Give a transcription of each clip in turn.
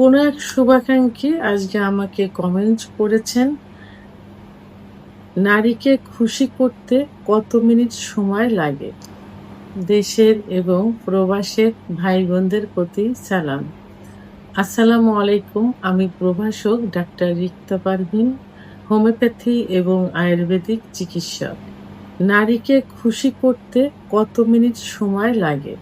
কোনো এক শুভাকাঙ্ক্ষী আজকে আমাকে কমেন্ট করেছেন, নারীকে খুশি করতে কত মিনিট সময় লাগে? দেশের এবং প্রবাসের ভাই বোনদের প্রতি সালাম। আসসালামু আলাইকুম। আমি প্রভাষক ডাক্তার রিক্তা পারভিন, হোমিওপ্যাথি এবং আয়ুর্বেদিক চিকিৎসক। নারীকে খুশি করতে কত মিনিট সময় লাগে?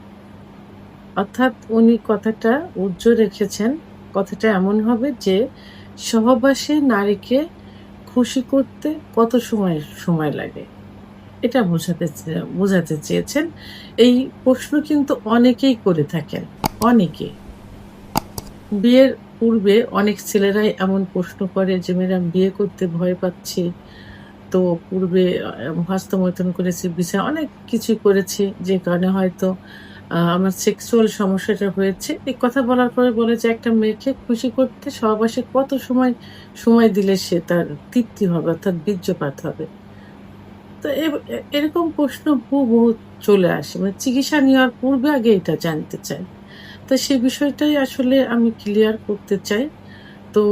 অর্থাৎ উনি কথাটা উজ্জ্ব রেখেছেন। কথাটা এমন হবে যে সহবাসে নারীকে খুশি করতে কত সময় লাগে? এটা বোঝাতে চেয়েছেন। এই প্রশ্ন কিন্তু অনেকেই করে থাকেন। অনেকে। বিয়ের পূর্বে অনেক ছেলেরাই এমন প্রশ্ন করে যে, "ম্যাডাম বিয়ে করতে ভয় পাচ্ছি। তো পূর্বে হস্তমৈথুন করেছি, অনেক কিছুই করেছি। যে কারণে হয়তো আমার সেক্সুয়াল সমস্যাটা হয়েছে।" এই কথা বলার পরে বলে যে, "একটা মেয়েকে খুশি করতে সহবাসে কত সময় দিলে সে তার তৃপ্তি হবে অর্থাৎ বীর্যপাত হবে?" তো এরকম প্রশ্ন হুবহু চলে আসে। মানে চিকিৎসা নেওয়ার পূর্বে আগে এটা জানতে চাই। তো সে বিষয়টাই আসলে আমি ক্লিয়ার করতে চাই। তো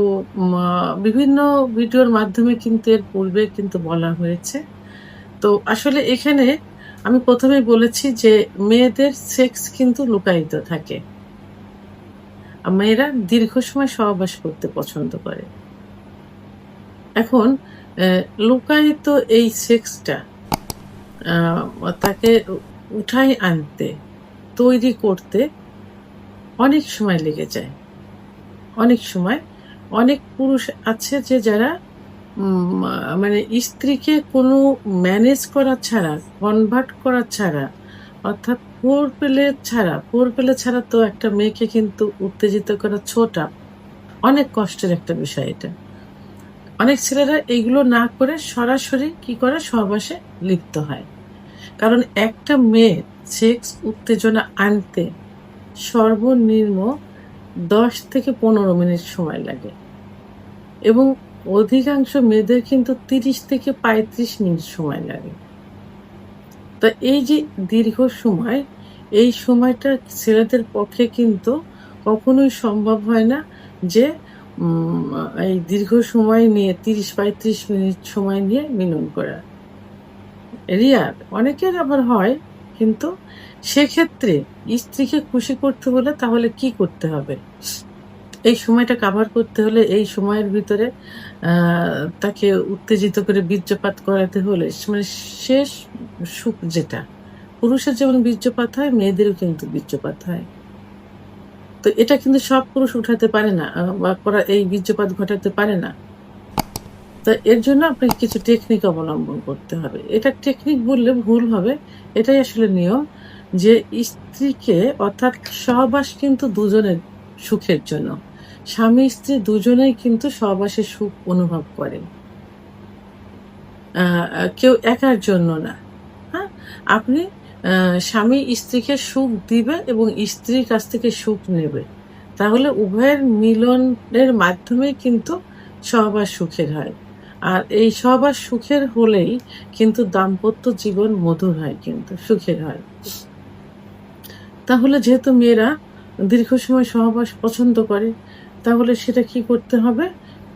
বিভিন্ন ভিডিওর মাধ্যমে কিন্তু এর পূর্বে কিন্তু বলা হয়েছে। তো আসলে এখানে আমি ১ম এই বলেছি যে মেয়েদের সেক্স কিন্তু লুকায়িত থাকে। মেয়েরা দীর্ঘ সময় সহবাস করতে পছন্দ করে। এখন অ্যা লুকায়িত এই সেক্সটা তাকে উঠায় আনতে, তৈরি করতে অনেক সময় লেগে যায়। অনেক সময় অনেক পুরুষ আছে যে যারা উম আ মানে স্ত্রীকে কোনো ম্যানেজ করা ছাড়া, কনভার্ট করা ছাড়া অর্থাৎ ফোর পেলে ছাড়া তো একটা মেয়েকে কিন্তু উত্তেজিত করা ছোটা অনেক কষ্টের একটা বিষয় এটা। অনেক ছেলেরা এইগুলো না করে সরাসরি কি করে? সহবাসে লিপ্ত হয়। কারণ একটা মেয়ের সেক্স উত্তেজনা আনতে সর্বনিম্ন ১০ থেকে ১৫ মিনিট সময় লাগে এবং অধিকাংশ মেয়েদের কিন্তু ৩০ থেকে ৩৫ মিনিট সময় লাগে। তো এই যে দীর্ঘ সময়, এই সময়টা ছেলেদের পক্ষে কিন্তু কখনোই সম্ভব হয় না যে এই দীর্ঘ সময় নিয়ে ৩০-৩৫ মিনিট সময় নিয়ে মিলন করা। রেয়ার। অনেকের আবার হয়। কিন্তু সেক্ষেত্রে স্ত্রীকে খুশি করতে হলে তাহলে কি করতে হবে? এই সময়টা কাভার করতে হলে এই সময়ের ভিতরে আ তাকে উত্তেজিত করে বীর্যপাত করাতে হলে মানে শেষ সুখ যেটা। পুরুষের যেমন বীর্যপাত হয়, মেয়েদেরও কিন্তু বীর্যপাত হয়। তো এটা কিন্তু সব পুরুষ উঠাতে পারে না বা এই বীর্যপাত ঘটাতে পারে না। তো এর জন্য আপনাকে কিছু টেকনিক অবলম্বন করতে হবে। এটা টেকনিক বললে ভুল হবে। এটাই আসলে নিয়ম যে স্ত্রীকে অর্থাৎ সহবাস কিন্তু দুজনের সুখের জন্য। স্বামী-স্ত্রী দুজনেই কিন্তু সহবাসের সুখ অনুভব করে। আ আ কেউ একার জন্য না। হ্যাঁ? আপনি স্বামী স্ত্রীকে সুখ দিবে এবং স্ত্রীর কাছ থেকে সুখ নেবে। তাহলে উভয়ের মিলনের মাধ্যমেই কিন্তু সহবাস সুখের হয়। আর এই সহবাস সুখের হলেই কিন্তু দাম্পত্য জীবন মধুর হয় কিন্তু, সুখের হয়। তাহলে যেহেতু মেয়েরা দীর্ঘ সময় সহবাস পছন্দ করে, তাহলে সেটা কি করতে হবে?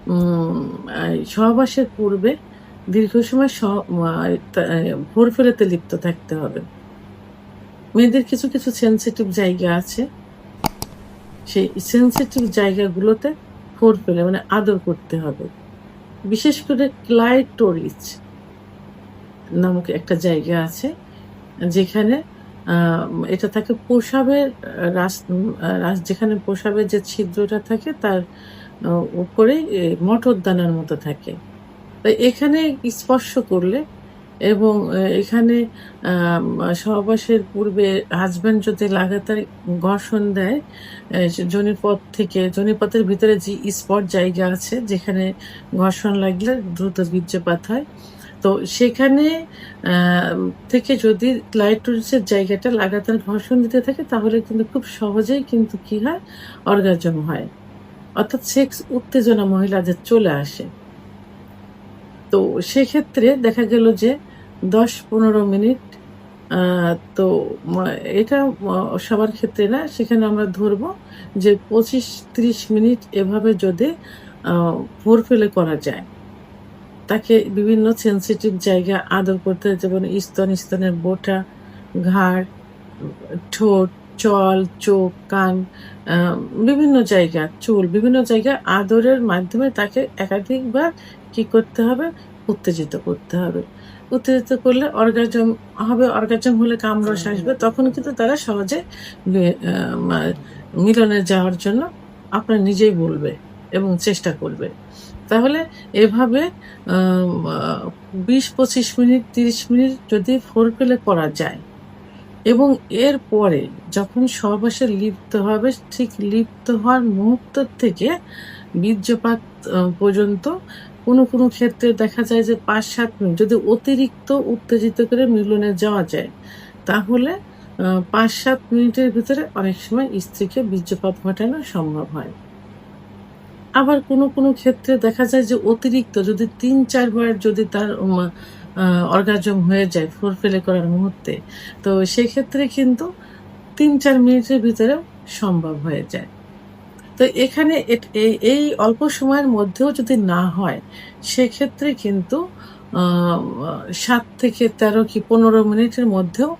উম এই সহবাসের পূর্বে দীর্ঘ সময় স মা তা ভোরফেলাতে লিপ্ত থাকতে হবে। মেয়েদের কিছু সেনসিটিভ জায়গা আছে। সেই সেনসিটিভ জায়গাগুলোতে ফোরপ্লে মানে আদর করতে হবে। বিশেষ করে ক্লাইটোরিস নামক একটা জায়গা আছে যেখানে আ এটা থাকে প্রসাবের যেখানে প্রসাবের যে ছিদ্রটা থাকে তার আ উপরেই মটরদানার মতো থাকে। তো এখানে স্পর্শ করলে এবং এখানে সহবাসের পূর্বে হাসব্যান্ড যদি লাগাতার ঘর্ষণ দেয়, যোনিপথের ভিতরে যে স্পট জায়গা আছে যেখানে ঘর্ষণ লাগলে দ্রুত বীর্যপাত হয়। তো সেখানে আ থেকে যদি ক্লাইটোরিসের জায়গাটা লাগাতার ঘর্ষণ দিতে থাকে তাহলে কিন্তু খুব সহজেই কিন্তু কি হয়? অর্গাজম হয়। অর্থাৎ সেক্স উত্তেজনা মহিলাদের চলে আসে। তো সেক্ষেত্রে দেখা গেল যে ১০-১৫ মিনিট তো এটা সবার ক্ষেত্রে না, সেখানে আমরা ধরবো যে 25-30 মিনিট এভাবে যদি ভোর ফেলে করা যায়, তাকে বিভিন্ন সেনসিটিভ জায়গা আদর করতে হয়, যেমন স্তনের বোঁটা, ঘাড়, ঠোঁট, চল, চোখ, কান, আ বিভিন্ন জায়গা, চুল, বিভিন্ন জায়গায় আদরের মাধ্যমে তাকে একাধিকবার কি করতে হবে? উত্তেজিত করতে হবে। উত্তেজিত করলে অর্গাজম হবে, অর্গাজম হলে কামরস আসবে। তখন কিন্তু তারা সহজে বে আ মা মিলনে যাওয়ার জন্য আপনার নিজেই বলবে এবং চেষ্টা করবে। তাহলে এভাবে আম আ ২০-২৫ মিনিট, ৩০ মিনিট যদি ফোরপ্লে করা যায় এবং এরপরে যখন সহবাসে লিপ্ত হবে, ঠিক লিপ্ত হওয়ার মুহূর্ত থেকে বীর্যপাত পর্যন্ত কোনো ক্ষেত্রে দেখা যায় যে ৫-৭ মিনিট যদি অতিরিক্ত উত্তেজিত করে মিলনে যাওয়া যায়, তাহলে ৫-৭ মিনিটের ভিতরে অনেক সময় স্ত্রীকে বীর্যপাত ঘটানো সম্ভব হয়। আবার কোনো ক্ষেত্রে দেখা যায় যে অতিরিক্ত যদি ৩-৪ বার যদি তার আ অর্গাজম হয়ে যায় ফোরপ্লে করার মুহূর্তে, তো সেক্ষেত্রে কিন্তু ৩-৪ মিনিটের ভিতরেও সম্ভব হয়ে যায়। তো এখানে এই অল্প সময়ের মধ্যেও যদি না হয়, সেক্ষেত্রে কিন্তু আ ৭ থেকে ১৩ কি ১৫ মিনিটের মধ্যেও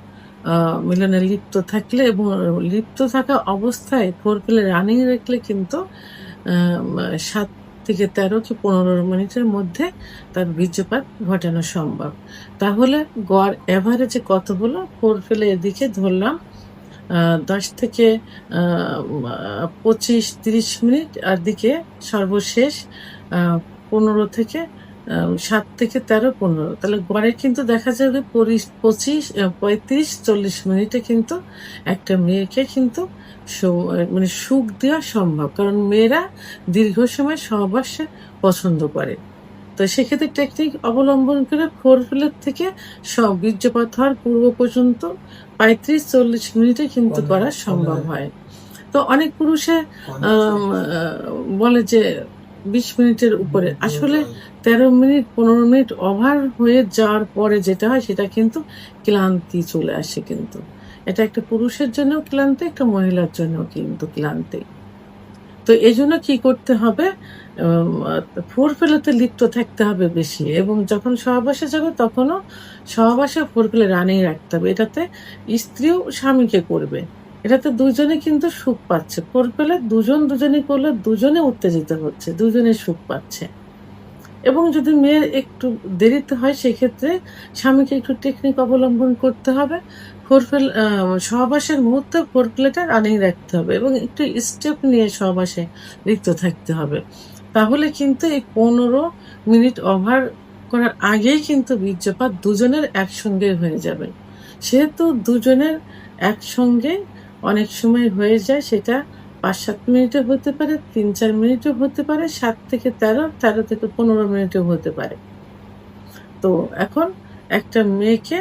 আ মিলনে লিপ্ত থাকলে এবং লিপ্ত থাকা অবস্থায় ফোরপ্লে রানিং রাখলে কিন্তু ৭ থেকে ১৩ কি ১৫ মিনিটের মধ্যে তার বীর্যপাত ঘটানো সম্ভব। তাহলে গড় এভারেজে কত হলো? ফোরপ্লে এদিকে ধরলাম ১০ থেকে আ মা ২৫-৩০ মিনিট, আর দিকে সর্বশেষ আ ১৫ থেকে ৭ থেকে ১৩, ১৫। তাহলে গড়ে কিন্তু দেখা যাবে ৩৫-৪০ মিনিটে কিন্তু একটা মেয়েকে কিন্তু মানে সুখ দেওয়া সম্ভব। কারণ মেয়েরা দীর্ঘ সময় সহবাসে পছন্দ করে। তো সেক্ষেত্রে টেকনিক অবলম্বন করে ফোরপ্লের থেকে বীর্যপাত হওয়ার পূর্ব পর্যন্ত ৩৫-৪০ মিনিটে কিন্তু করা সম্ভব হয়। তো অনেক পুরুষে আম আ বলে যে ২০ মিনিটের উপরে। আসলে ১৩ মিনিট ১৫ মিনিট ওভার হয়ে যাওয়ার পরে যেটা হয় সেটা কিন্তু ক্লান্তি চলে আসে কিন্তু। এটা একটা পুরুষের জন্যও ক্লান্তি, একটা মহিলার জন্যও কিন্তু ক্লান্তি। তো এজন্য কি করতে হবে? আম আ ফোরপ্লেতে লিপ্ত থাকতে হবে বেশি এবং যখন সহবাসে যাবে তখনও সহবাসে ফোরপ্লে রানিং রাখতে হবে। এটাতে স্ত্রীও স্বামীকে করবে। এটাতে দুজনে কিন্তু সুখ পাচ্ছে। ফোরপ্লে দুজনে করলে দুজনে উত্তেজিত হচ্ছে, দুজনে সুখ পাচ্ছে। এবং যদি মেয়ের একটু দেরিতে হয় সেক্ষেত্রে স্বামীকে একটু টেকনিক অবলম্বন করতে হবে। সহবাসের মুহূর্তে ফোরপ্লেটা রানিং রাখতে হবে এবং একটু স্টেপ নিয়ে সহবাসে লিপ্ত থাকতে হবে। তাহলে কিন্তু এই ১৫ মিনিট ওভার করার আগেই কিন্তু বীর্যপাত দুজনের একসঙ্গে হয়ে যাবে। সেহেতু দুজনের একসঙ্গে অনেক সময় হয়ে যায়, সেটা ৫-৭ মিনিটও হতে পারে, ৩-৪ মিনিটও হতে পারে, ৭ থেকে ১৩, ১৩ থেকে ১৫ মিনিটও হতে পারে। তো এখন একটা মেয়েকে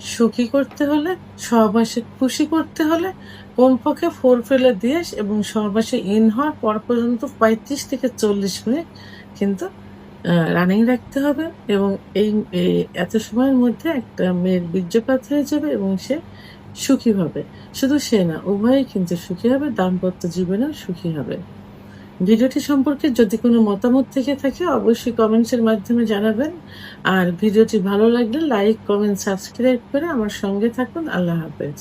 সুখী করতে হলে, সহবাসে খুশি করতে হলে কমপক্ষে ফোরপ্লে দিয়ে এবং সহবাসে ইন হওয়ার পর পর্যন্ত ৩৫ থেকে ৪০ মিনিট কিন্তু রানিং রাখতে হবে এবং এই এত সময়ের মধ্যে একটা মেয়ের বীর্যপাত হয়ে যাবে এবং সে সুখী হবে। শুধু সে না, উভয়েই কিন্তু সুখী হবে, দাম্পত্য জীবনেও সুখী হবে। ভিডিওটি সম্পর্কে যদি কোনো মতামত থেকে থাকে অবশ্যই কমেন্টসের মাধ্যমে জানাবেন। আর ভিডিওটি ভালো লাগলে লাইক, কমেন্ট, সাবস্ক্রাইব করে আমার সঙ্গে থাকুন। আল্লাহ হাফেজ।